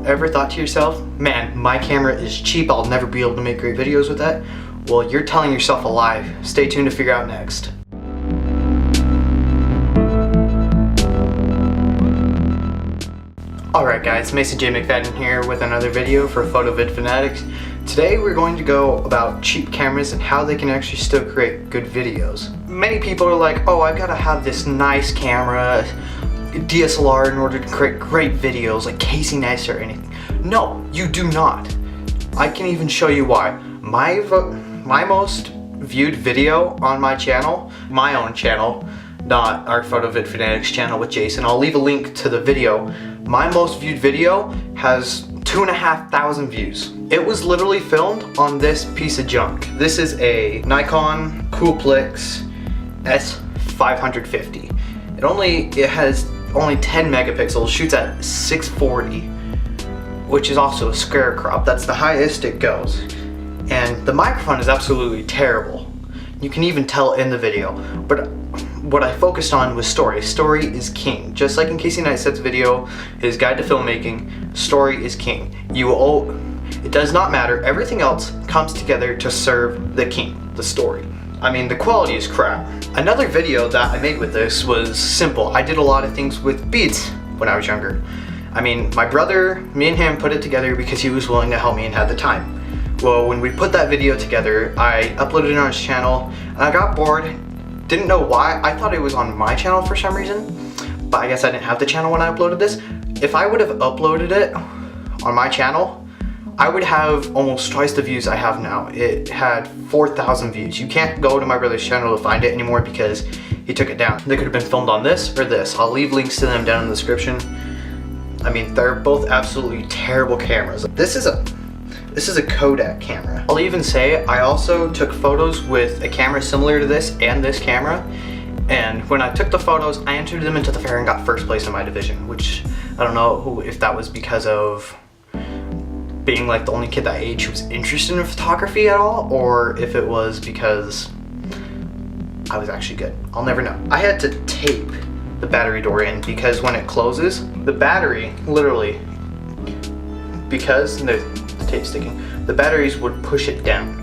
ever thought to yourself, man, my camera is cheap, I'll never be able to make great videos with that? Well, you're telling yourself a lie. Stay tuned to figure out next. Alright guys, Mason J. McFadden here with another video for Fanatics. Today we're going to go about cheap cameras and how they can actually still create good videos. Many people are like, oh, I've got to have this nice camera, DSLR, in order to create great videos like Casey Neistat or anything. No, you do not. I can even show you why. My most viewed video on my channel, my own channel, not our Fanatics channel with Jason. I'll leave a link to the video. My most viewed video has 2,500 views. It was literally filmed on this piece of junk. This is a Nikon Coolpix S550. It has only 10 megapixels, shoots at 640, which is also a square crop. That's the highest it goes. And the microphone is absolutely terrible. You can even tell in the video. But what I focused on was story. Story is king. Just like in Casey Neistat's video, his guide to filmmaking, story is king. It does not matter. Everything else comes together to serve the king, the story. I mean, the quality is crap. Another video that I made with this was simple. I did a lot of things with beats when I was younger. I mean, my brother, me and him put it together because he was willing to help me and had the time. Well, when we put that video together, I uploaded it on his channel, and I got bored. Didn't know why. I thought it was on my channel for some reason, but I guess I didn't have the channel when I uploaded this. If I would have uploaded it on my channel, I would have almost twice the views I have now. It had 4,000 views. You can't go to my brother's channel to find it anymore because he took it down. They could have been filmed on this or this. I'll leave links to them down in the description. I mean, they're both absolutely terrible cameras. This is a Kodak camera. I'll even say I also took photos with a camera similar to this and this camera, and when I took the photos, I entered them into the fair and got first place in my division, which I don't know if that was because of being like the only kid that age who was interested in photography at all, or if it was because I was actually good. I'll never know. I had to tape the battery door in because when it closes, the battery literally, because the tape sticking, the batteries would push it down.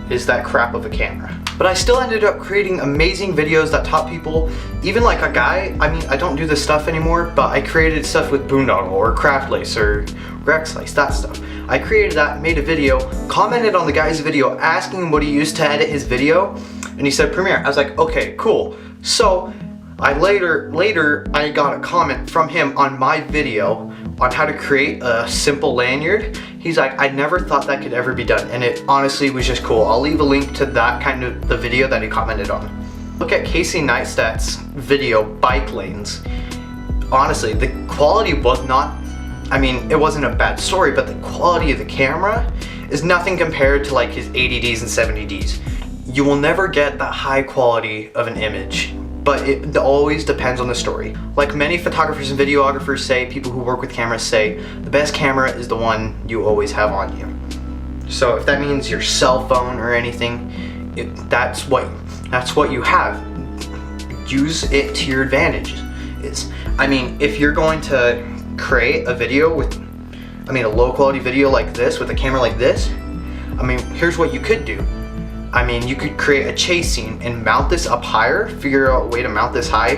It is that crap of a camera. But I still ended up creating amazing videos that taught people, even like a guy, I mean, I don't do this stuff anymore, but I created stuff with Boondoggle or Craftlace or Rexlace, that stuff. I created that, made a video, commented on the guy's video asking him what he used to edit his video, and he said Premiere. I was like, okay, cool. So I later I got a comment from him on my video on how to create a simple lanyard. He's like, I never thought that could ever be done, and it honestly was just cool. I'll leave a link to that kind of the video that he commented on. Look at Casey Neistat's video, Bike Lanes. Honestly, the quality was not, I mean, it wasn't a bad story, but the quality of the camera is nothing compared to like his 80Ds and 70Ds. You will never get that high quality of an image, but it always depends on the story. Like many photographers and videographers say, people who work with cameras say, the best camera is the one you always have on you. So if that means your cell phone or anything, that's what you have. Use it to your advantage. I mean, if you're going to create a video with, a low quality video like this with a camera like this, I mean, here's what you could do. I mean, you could create a chase scene and mount this up higher, figure out a way to mount this high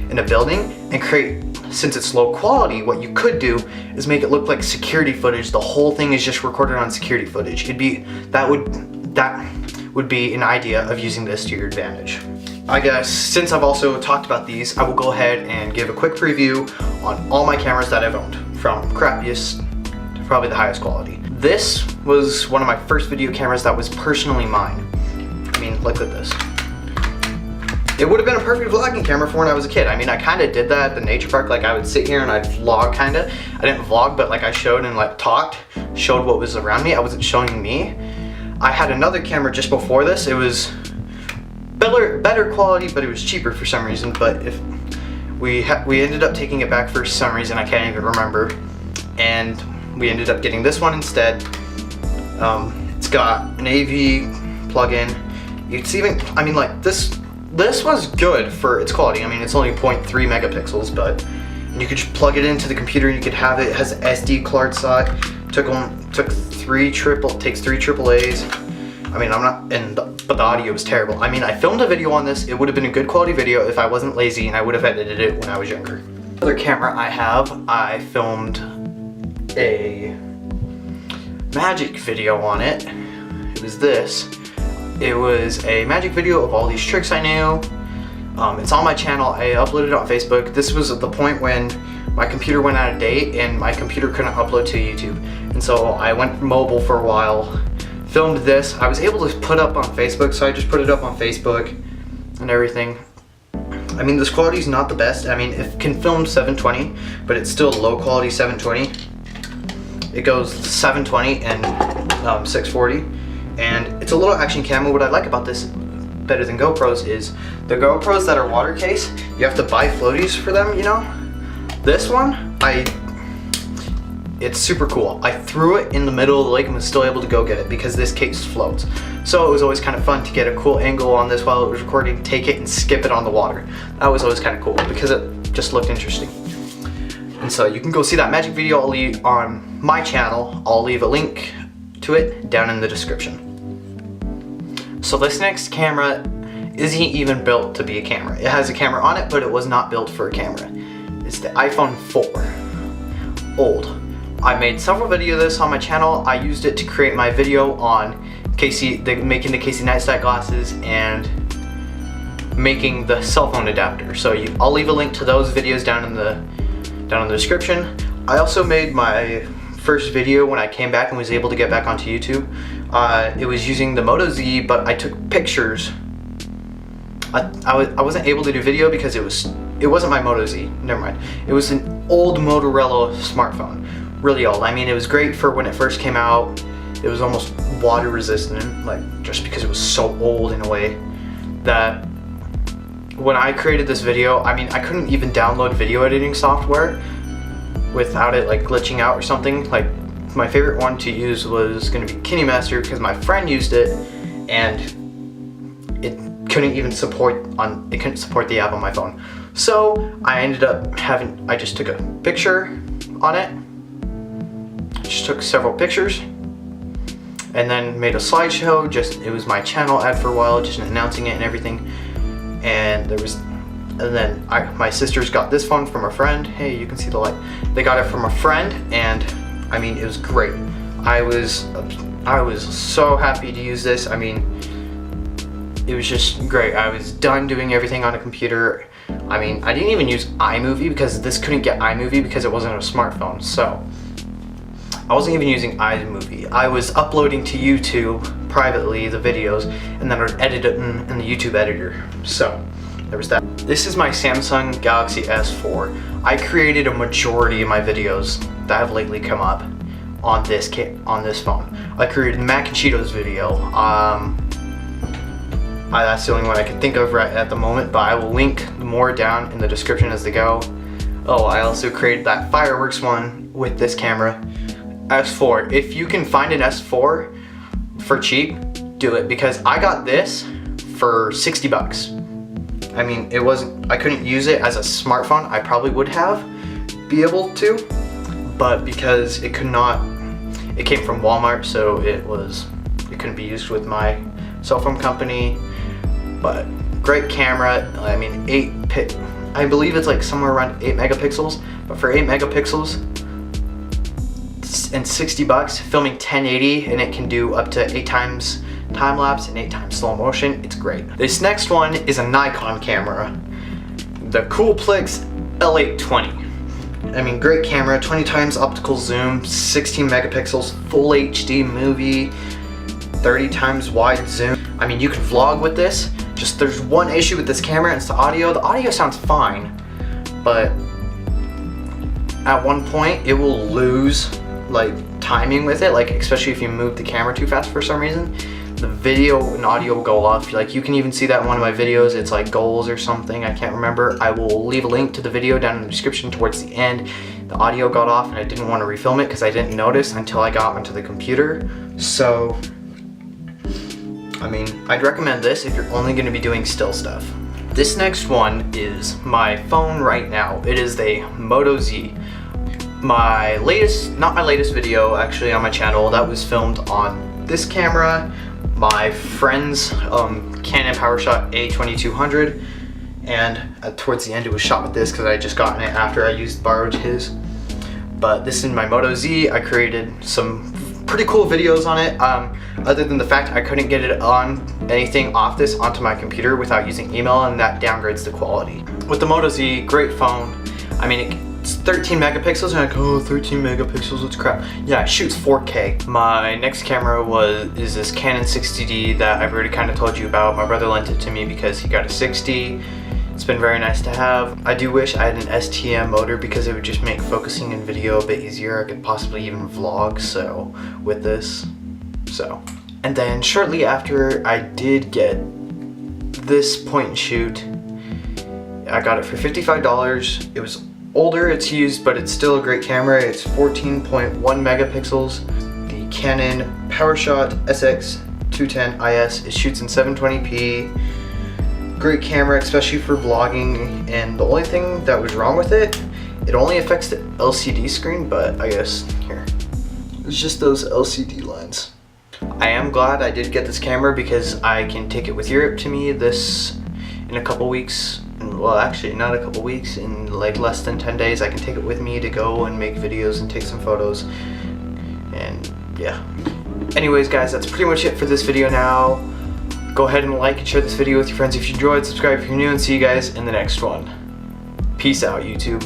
in a building and create, since it's low quality, what you could do is make it look like security footage. The whole thing is just recorded on security footage. That would be an idea of using this to your advantage. I guess since I've also talked about these, I will go ahead and give a quick preview on all my cameras that I've owned, from crappiest to probably the highest quality. This was one of my first video cameras that was personally mine. I mean, look at this. It would have been a perfect vlogging camera for when I was a kid. I mean, I kind of did that at the nature park. Like, I would sit here and I'd vlog, kind of. I didn't vlog, but like I showed and like talked, showed what was around me. I wasn't showing me. I had another camera just before this. It was better quality, but it was cheaper for some reason. But if we ended up taking it back for some reason, I can't even remember. And we ended up getting this one instead. It's got an AV plug-in. It's even, I mean, like this was good for its quality. I mean, it's only 0.3 megapixels, but You could just plug it into the computer and you could have it. It has an SD card slot. Takes 3 AAAs. I mean, but the audio was terrible. I mean, I filmed a video on this. It would have been a good quality video if I wasn't lazy and I would have edited it when I was younger. The other camera I have, I filmed a magic video on it. It was this. It was a magic video of all these tricks I knew. It's on my channel. I uploaded it on Facebook. This was at the point when my computer went out of date and my computer couldn't upload to YouTube. And so I went mobile for a while, filmed this. I was able to put up on Facebook, so I just put it up on Facebook and everything. I mean, this quality is not the best. I mean, it can film 720, but it's still low quality 720. It goes 720 and 640. And it's a little action camera. What I like about this better than GoPros is the GoPros that are water case, you have to buy floaties for them, you know? This one, it's super cool. I threw it in the middle of the lake and was still able to go get it because this case floats. So it was always kind of fun to get a cool angle on this while it was recording, take it and skip it on the water. That was always kind of cool because it just looked interesting. And so you can go see that magic video I'll leave on my channel. I'll leave a link to it down in the description. So this next camera isn't even built to be a camera. It has a camera on it, but it was not built for a camera. It's the iPhone 4. Old. I made several videos of this on my channel. I used it to create my video on making the Casey Neistat glasses and making the cell phone adapter. So I'll leave a link to those videos down in the description. I also made my first video when I came back and was able to get back onto YouTube. It was using the Moto Z, but I took pictures. I wasn't able to do video because it wasn't my Moto Z. Never mind. It was an old Motorola smartphone, really old. I mean, it was great for when it first came out. It was almost water resistant, like just because it was so old in a way that when I created this video, I mean, I couldn't even download video editing software without it like glitching out or something. Like my favorite one to use was going to be KineMaster because my friend used it and it couldn't support the app on my phone. So I ended up I just took a picture on it. Just took several pictures and then made a slideshow. It was my channel ad for a while, just announcing it and everything. And then my sisters got this phone from a friend. Hey, you can see the light. They got it from a friend, and I mean, it was great. I was so happy to use this. I mean, it was just great. I was done doing everything on a computer. I mean, I didn't even use iMovie because this couldn't get iMovie because it wasn't a smartphone. So I wasn't even using iMovie. I was uploading to YouTube privately the videos, and then I'd edit it in the YouTube editor. So there was that. This is my Samsung Galaxy S4. I created a majority of my videos that have lately come up on this phone. I created the Mac and Cheetos video. That's the only one I can think of right at the moment, but I will link more down in the description as they go. Oh, I also created that fireworks one with this camera. S4. If you can find an S4 for cheap, do it, because I got this for 60 bucks. I mean, I couldn't use it as a smartphone. I probably would be able to, but because it came from Walmart, so it couldn't be used with my cell phone company. But great camera. I mean, I believe it's like somewhere around 8 megapixels, but for 8 megapixels and 60 bucks, filming 1080, and it can do up to 8 times time lapse and 8 times slow motion. It's great. This next one is a Nikon camera, the Coolplex L820. I mean, great camera, 20 times optical zoom, 16 megapixels, full HD movie, 30 times wide zoom. I mean, you can vlog with this. Just there's one issue with this camera, and it's the audio. The audio sounds fine, but at one point it will lose like timing with it, like especially if you move the camera too fast for some reason. The video and audio will go off. Like you can even see that in one of my videos. It's like goals or something, I can't remember. I will leave a link to the video down in the description towards the end. The audio got off and I didn't want to refilm it because I didn't notice until I got onto the computer. So I mean, I'd recommend this if you're only going to be doing still stuff. This next one is my phone right now. It is the Moto Z. My latest, not my latest video actually on my channel, that was filmed on this camera, my friend's Canon PowerShot A2200, and towards the end it was shot with this because I had just gotten it after I borrowed his. But this is my Moto Z. I created some pretty cool videos on it, other than the fact I couldn't get it on anything off this onto my computer without using email, and that downgrades the quality. With the Moto Z, great phone. I mean, it's 13 megapixels, and I'm like, oh, 13 megapixels, it's crap. Yeah, it shoots 4K. My next camera is this Canon 60D that I've already kind of told you about. My brother lent it to me because he got a 60. It's been very nice to have. I do wish I had an STM motor because it would just make focusing in video a bit easier. I could possibly even vlog with this. And then shortly after I did get this point and shoot, I got it for $55. It was older, it's used, but it's still a great camera. It's 14.1 megapixels. The Canon PowerShot SX210 IS. It shoots in 720p. Great camera, especially for vlogging, and the only thing that was wrong with it only affects the LCD screen, but I guess here, it's just those LCD lines. I am glad I did get this camera because I can take it with Europe to me in a couple weeks. Well, actually not a couple weeks, in like less than 10 days I can take it with me to go and make videos and take some photos, and yeah. Anyways guys, that's pretty much it for this video now. Go ahead and like and share this video with your friends if you enjoyed, subscribe if you're new, and see you guys in the next one. Peace out, YouTube.